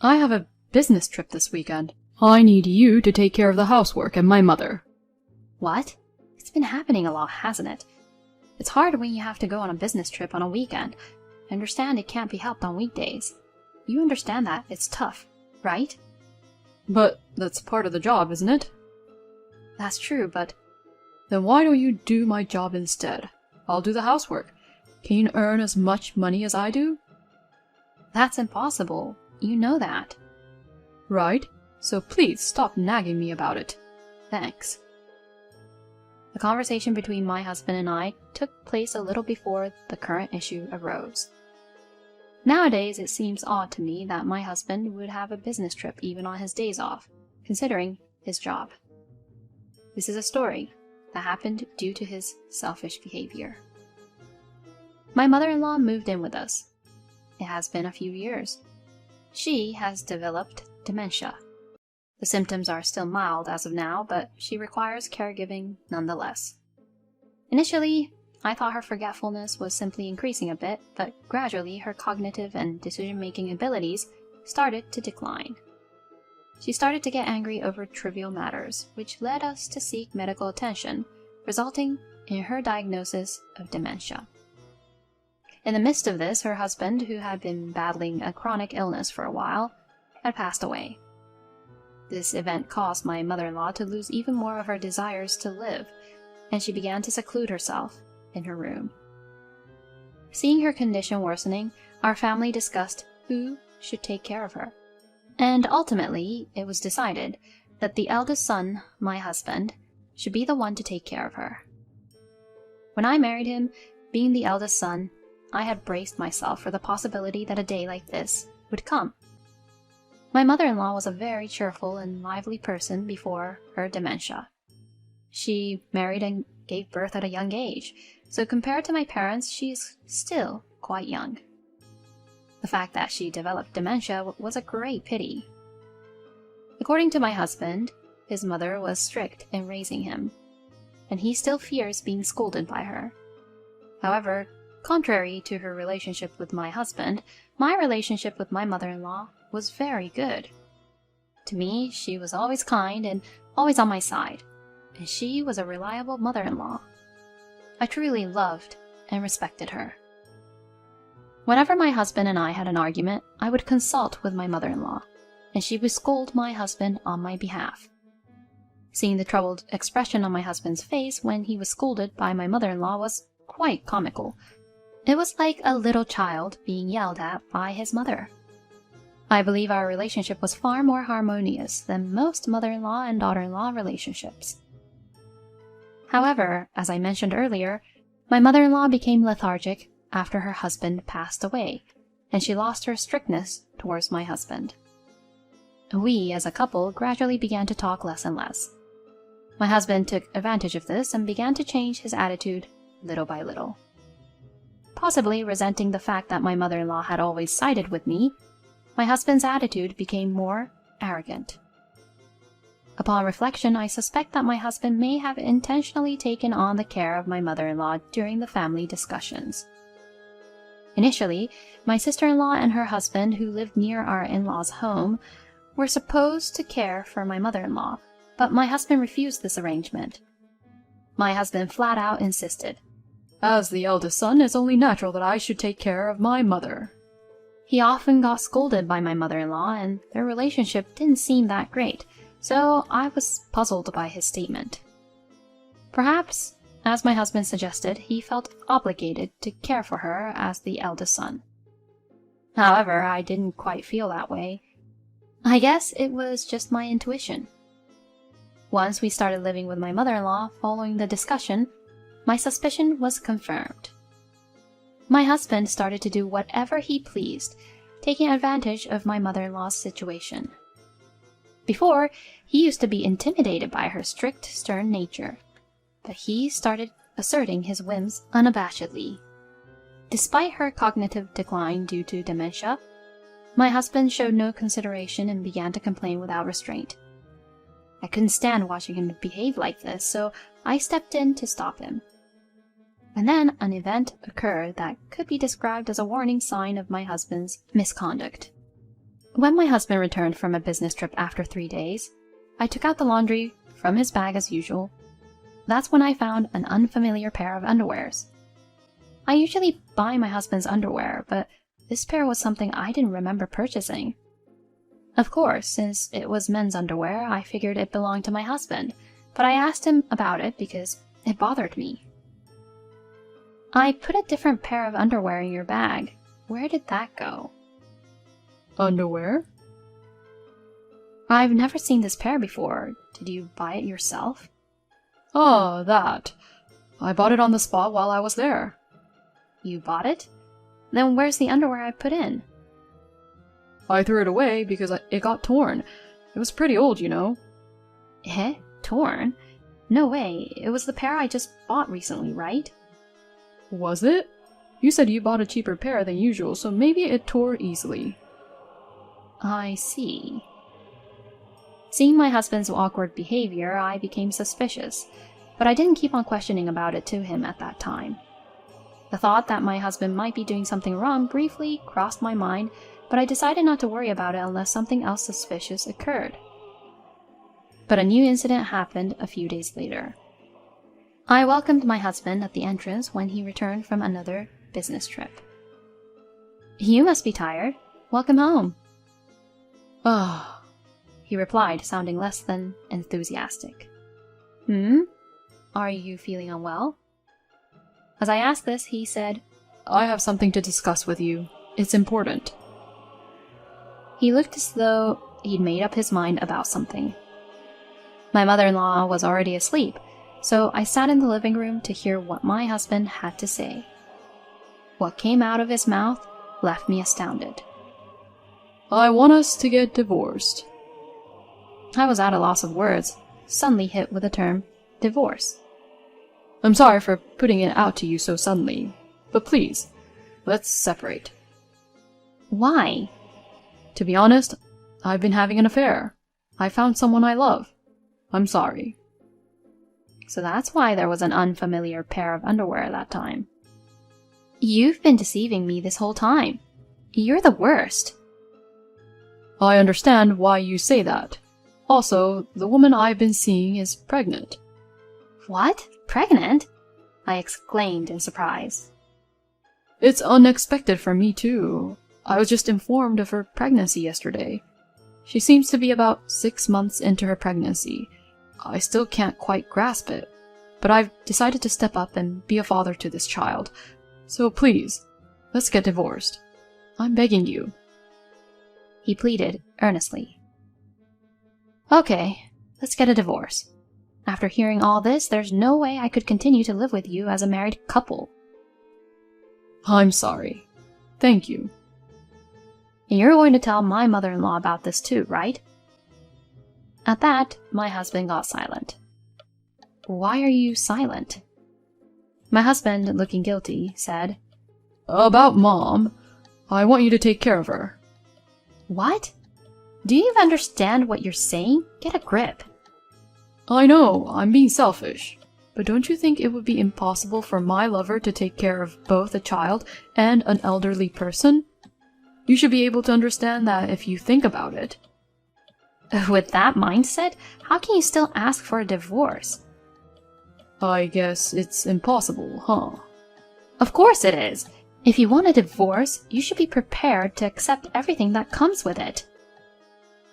I have a business trip this weekend. I need you to take care of the housework and my mother. What? It's been happening a lot, hasn't it? It's hard when you have to go on a business trip on a weekend. I understand it can't be helped on weekdays. You understand that it's tough, right? But that's part of the job, isn't it? That's true, but... Then why don't you do my job instead? I'll do the housework. Can you earn as much money as I do? That's impossible. You know that. Right, so please stop nagging me about it. Thanks. The conversation between my husband and I took place a little before the current issue arose. Nowadays, it seems odd to me that my husband would have a business trip even on his days off, considering his job. This is a story that happened due to his selfish behavior. My mother-in-law moved in with us. It has been a few years. She has developed dementia. The symptoms are still mild as of now, but she requires caregiving nonetheless. Initially, I thought her forgetfulness was simply increasing a bit, but gradually her cognitive and decision-making abilities started to decline. She started to get angry over trivial matters, which led us to seek medical attention, resulting in her diagnosis of dementia. In the midst of this, her husband, who had been battling a chronic illness for a while, had passed away. This event caused my mother-in-law to lose even more of her desires to live, and she began to seclude herself in her room. Seeing her condition worsening, our family discussed who should take care of her. And ultimately, it was decided that the eldest son, my husband, should be the one to take care of her. When I married him, being the eldest son, I had braced myself for the possibility that a day like this would come. My mother-in-law was a very cheerful and lively person before her dementia. She married and gave birth at a young age, so compared to my parents, she is still quite young. The fact that she developed dementia was a great pity. According to my husband, his mother was strict in raising him, and he still fears being scolded by her. However, contrary to her relationship with my husband, my relationship with my mother-in-law was very good. To me, she was always kind and always on my side, and she was a reliable mother-in-law. I truly loved and respected her. Whenever my husband and I had an argument, I would consult with my mother-in-law, and she would scold my husband on my behalf. Seeing the troubled expression on my husband's face when he was scolded by my mother-in-law was quite comical. It was like a little child being yelled at by his mother. I believe our relationship was far more harmonious than most mother-in-law and daughter-in-law relationships. However, as I mentioned earlier, my mother-in-law became lethargic after her husband passed away, and she lost her strictness towards my husband. We, as a couple, gradually began to talk less and less. My husband took advantage of this and began to change his attitude little by little. Possibly resenting the fact that my mother-in-law had always sided with me, my husband's attitude became more arrogant. Upon reflection, I suspect that my husband may have intentionally taken on the care of my mother-in-law during the family discussions. Initially, my sister-in-law and her husband, who lived near our in-laws' home, were supposed to care for my mother-in-law, but my husband refused this arrangement. My husband flat out insisted, "As the eldest son, it's only natural that I should take care of my mother." He often got scolded by my mother-in-law, and their relationship didn't seem that great, so I was puzzled by his statement. Perhaps, as my husband suggested, he felt obligated to care for her as the eldest son. However, I didn't quite feel that way. I guess it was just my intuition. Once we started living with my mother-in-law, following the discussion, my suspicion was confirmed. My husband started to do whatever he pleased, taking advantage of my mother-in-law's situation. Before, he used to be intimidated by her strict, stern nature, but he started asserting his whims unabashedly. Despite her cognitive decline due to dementia, my husband showed no consideration and began to complain without restraint. I couldn't stand watching him behave like this, so I stepped in to stop him. And then an event occurred that could be described as a warning sign of my husband's misconduct. When my husband returned from a business trip after 3 days, I took out the laundry from his bag as usual. That's when I found an unfamiliar pair of underwears. I usually buy my husband's underwear, but this pair was something I didn't remember purchasing. Of course, since it was men's underwear, I figured it belonged to my husband, but I asked him about it because it bothered me. I put a different pair of underwear in your bag. Where did that go? Underwear? I've never seen this pair before. Did you buy it yourself? Ah, that. I bought it on the spot while I was there. You bought it? Then where's the underwear I put in? I threw it away because it got torn. It was pretty old, you know. Eh? Torn? No way. It was the pair I just bought recently, right? Was it? You said you bought a cheaper pair than usual, so maybe it tore easily. I see. Seeing my husband's awkward behavior, I became suspicious, but I didn't keep on questioning about it to him at that time. The thought that my husband might be doing something wrong briefly crossed my mind, but I decided not to worry about it unless something else suspicious occurred. But a new incident happened a few days later. I welcomed my husband at the entrance when he returned from another business trip. You must be tired. Welcome home. Ah, He replied, sounding less than enthusiastic. Are you feeling unwell? As I asked this, he said, I have something to discuss with you. It's important. He looked as though he'd made up his mind about something. My mother-in-law was already asleep, so I sat in the living room to hear what my husband had to say. What came out of his mouth left me astounded. I want us to get divorced. I was at a loss of words, suddenly hit with the term divorce. I'm sorry for putting it out to you so suddenly, but please, let's separate. Why? To be honest, I've been having an affair. I found someone I love. I'm sorry. So that's why there was an unfamiliar pair of underwear that time. You've been deceiving me this whole time. You're the worst. I understand why you say that. Also, the woman I've been seeing is pregnant. What? Pregnant? I exclaimed in surprise. It's unexpected for me too. I was just informed of her pregnancy yesterday. She seems to be about 6 months into her pregnancy. I still can't quite grasp it, but I've decided to step up and be a father to this child. So please, let's get divorced. I'm begging you. He pleaded earnestly. Okay, let's get a divorce. After hearing all this, there's no way I could continue to live with you as a married couple. I'm sorry. Thank you. And you're going to tell my mother-in-law about this too, right? At that, my husband got silent. Why are you silent? My husband, looking guilty, said, About Mom, I want you to take care of her. What? Do you even understand what you're saying? Get a grip. I know, I'm being selfish, but don't you think it would be impossible for my lover to take care of both a child and an elderly person? You should be able to understand that if you think about it. With that mindset, how can you still ask for a divorce? I guess it's impossible, huh? Of course it is. If you want a divorce, you should be prepared to accept everything that comes with it.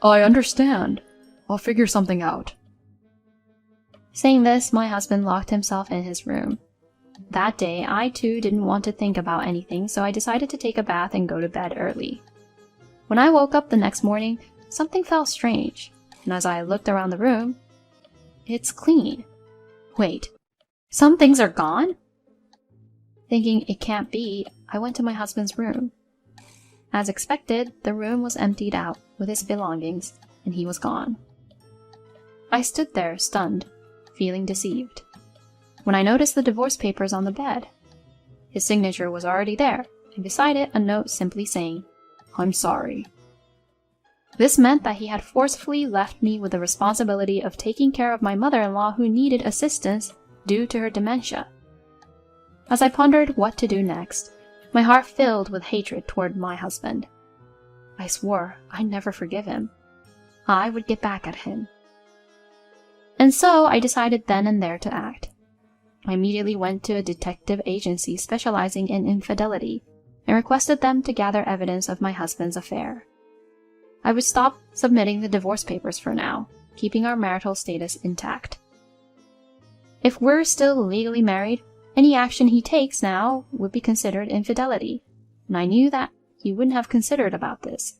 I understand. I'll figure something out. Saying this, my husband locked himself in his room. That day, I too didn't want to think about anything, so I decided to take a bath and go to bed early. When I woke up the next morning, something felt strange, and as I looked around the room, it's clean. Wait, some things are gone? Thinking it can't be, I went to my husband's room. As expected, the room was emptied out with his belongings, and he was gone. I stood there, stunned, feeling deceived, when I noticed the divorce papers on the bed. His signature was already there, and beside it a note simply saying, I'm sorry. This meant that he had forcefully left me with the responsibility of taking care of my mother-in-law who needed assistance due to her dementia. As I pondered what to do next, my heart filled with hatred toward my husband. I swore I'd never forgive him. I would get back at him. And so I decided then and there to act. I immediately went to a detective agency specializing in infidelity and requested them to gather evidence of my husband's affair. I would stop submitting the divorce papers for now, keeping our marital status intact. If we're still legally married, any action he takes now would be considered infidelity, and I knew that he wouldn't have considered about this.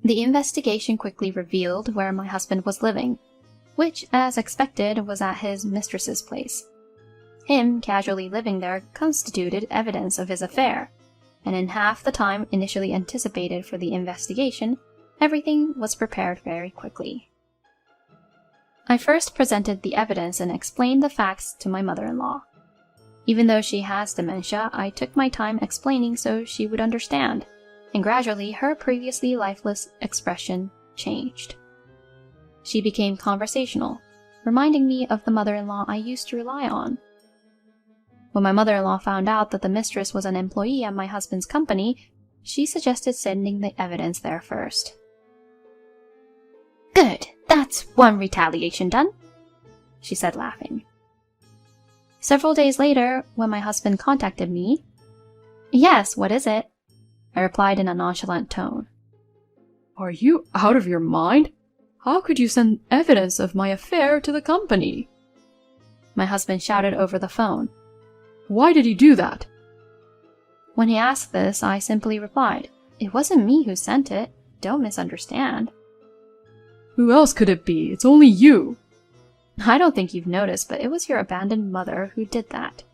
The investigation quickly revealed where my husband was living, which, as expected, was at his mistress's place. Him casually living there constituted evidence of his affair, and in half the time initially anticipated for the investigation, everything was prepared very quickly. I first presented the evidence and explained the facts to my mother-in-law. Even though she has dementia, I took my time explaining so she would understand, and gradually her previously lifeless expression changed. She became conversational, reminding me of the mother-in-law I used to rely on. When my mother-in-law found out that the mistress was an employee at my husband's company, she suggested sending the evidence there first. "Good, that's one retaliation done," she said, laughing. Several days later, when my husband contacted me, "Yes, what is it?" I replied in a nonchalant tone. Are you out of your mind? How could you send evidence of my affair to the company? My husband shouted over the phone. Why did he do that? When he asked this, I simply replied, "It wasn't me who sent it. Don't misunderstand." Who else could it be? It's only you. I don't think you've noticed, but it was your abandoned mother who did that.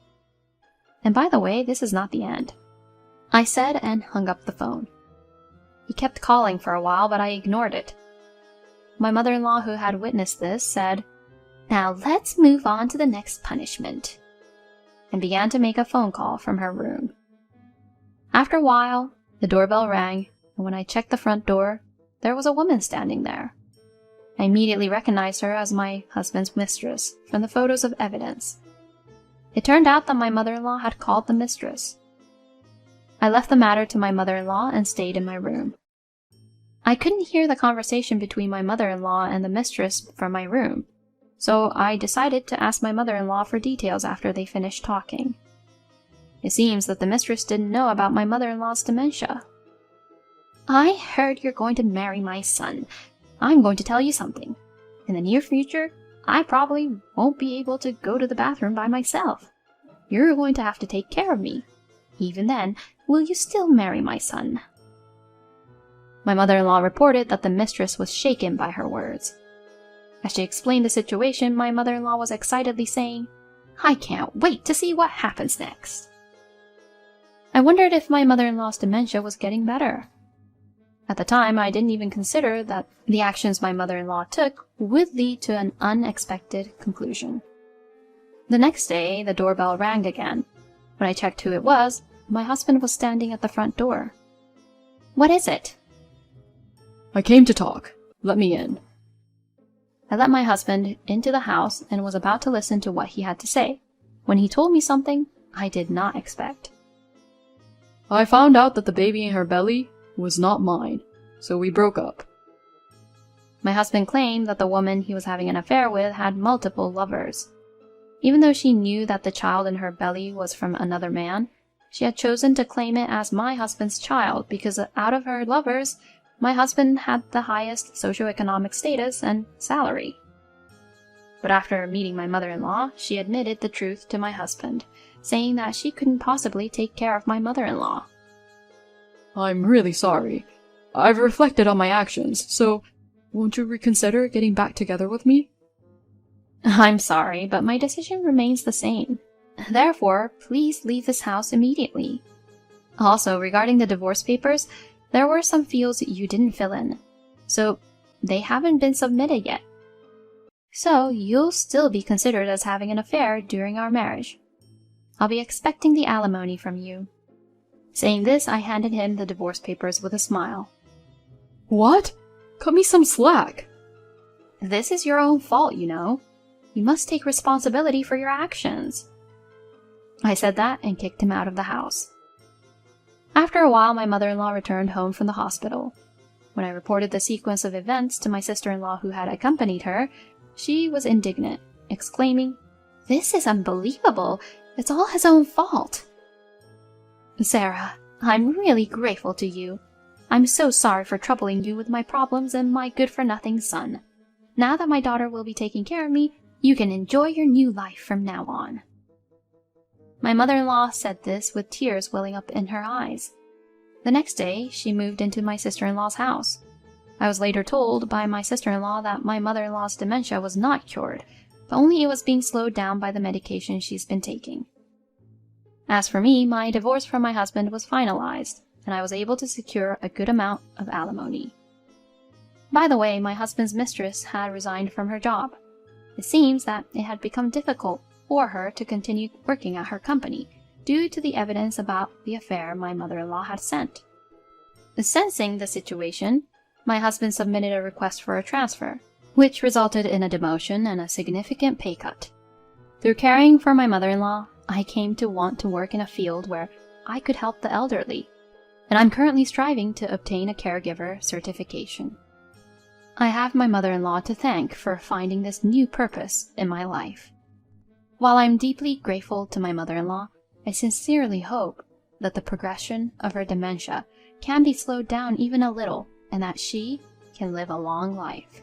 And by the way, this is not the end, I said and hung up the phone. He kept calling for a while, but I ignored it. My mother-in-law, who had witnessed this, said, "Now let's move on to the next punishment," and began to make a phone call from her room. After a while, the doorbell rang, and when I checked the front door, there was a woman standing there. I immediately recognized her as my husband's mistress from the photos of evidence. It turned out that my mother-in-law had called the mistress. I left the matter to my mother-in-law and stayed in my room. I couldn't hear the conversation between my mother-in-law and the mistress from my room, so I decided to ask my mother-in-law for details after they finished talking. It seems that the mistress didn't know about my mother-in-law's dementia. "I heard you're going to marry my son. I'm going to tell you something. In the near future, I probably won't be able to go to the bathroom by myself. You're going to have to take care of me. Even then, will you still marry my son?" My mother-in-law reported that the mistress was shaken by her words. As she explained the situation, my mother-in-law was excitedly saying, "I can't wait to see what happens next." I wondered if my mother-in-law's dementia was getting better. At the time, I didn't even consider that the actions my mother-in-law took would lead to an unexpected conclusion. The next day, the doorbell rang again. When I checked who it was, my husband was standing at the front door. "What is it?" I came to talk. Let me in. I let my husband into the house and was about to listen to what he had to say, when he told me something I did not expect. I found out that the baby in her belly was not mine, so we broke up. My husband claimed that the woman he was having an affair with had multiple lovers. Even though she knew that the child in her belly was from another man, she had chosen to claim it as my husband's child because out of her lovers, my husband had the highest socioeconomic status and salary. But after meeting my mother-in-law, she admitted the truth to my husband, saying that she couldn't possibly take care of my mother-in-law. I'm really sorry. I've reflected on my actions, so won't you reconsider getting back together with me? I'm sorry, but my decision remains the same. Therefore, please leave this house immediately. Also, regarding the divorce papers, there were some fields you didn't fill in, so they haven't been submitted yet. So you'll still be considered as having an affair during our marriage. I'll be expecting the alimony from you." Saying this, I handed him the divorce papers with a smile. What? Cut me some slack. "This is your own fault, you know. You must take responsibility for your actions." I said that and kicked him out of the house. After a while, my mother-in-law returned home from the hospital. When I reported the sequence of events to my sister-in-law who had accompanied her, she was indignant, exclaiming, "This is unbelievable! It's all his own fault!" "Sarah, I'm really grateful to you. I'm so sorry for troubling you with my problems and my good-for-nothing son. Now that my daughter will be taking care of me, you can enjoy your new life from now on." My mother-in-law said this with tears welling up in her eyes. The next day, she moved into my sister-in-law's house. I was later told by my sister-in-law that my mother-in-law's dementia was not cured, but only it was being slowed down by the medication she's been taking. As for me, my divorce from my husband was finalized, and I was able to secure a good amount of alimony. By the way, my husband's mistress had resigned from her job. It seems that it had become difficult for her to continue working at her company due to the evidence about the affair my mother-in-law had sent. Sensing the situation, my husband submitted a request for a transfer, which resulted in a demotion and a significant pay cut. Through caring for my mother-in-law, I came to want to work in a field where I could help the elderly, and I'm currently striving to obtain a caregiver certification. I have my mother-in-law to thank for finding this new purpose in my life. While I'm deeply grateful to my mother-in-law, I sincerely hope that the progression of her dementia can be slowed down even a little and that she can live a long life.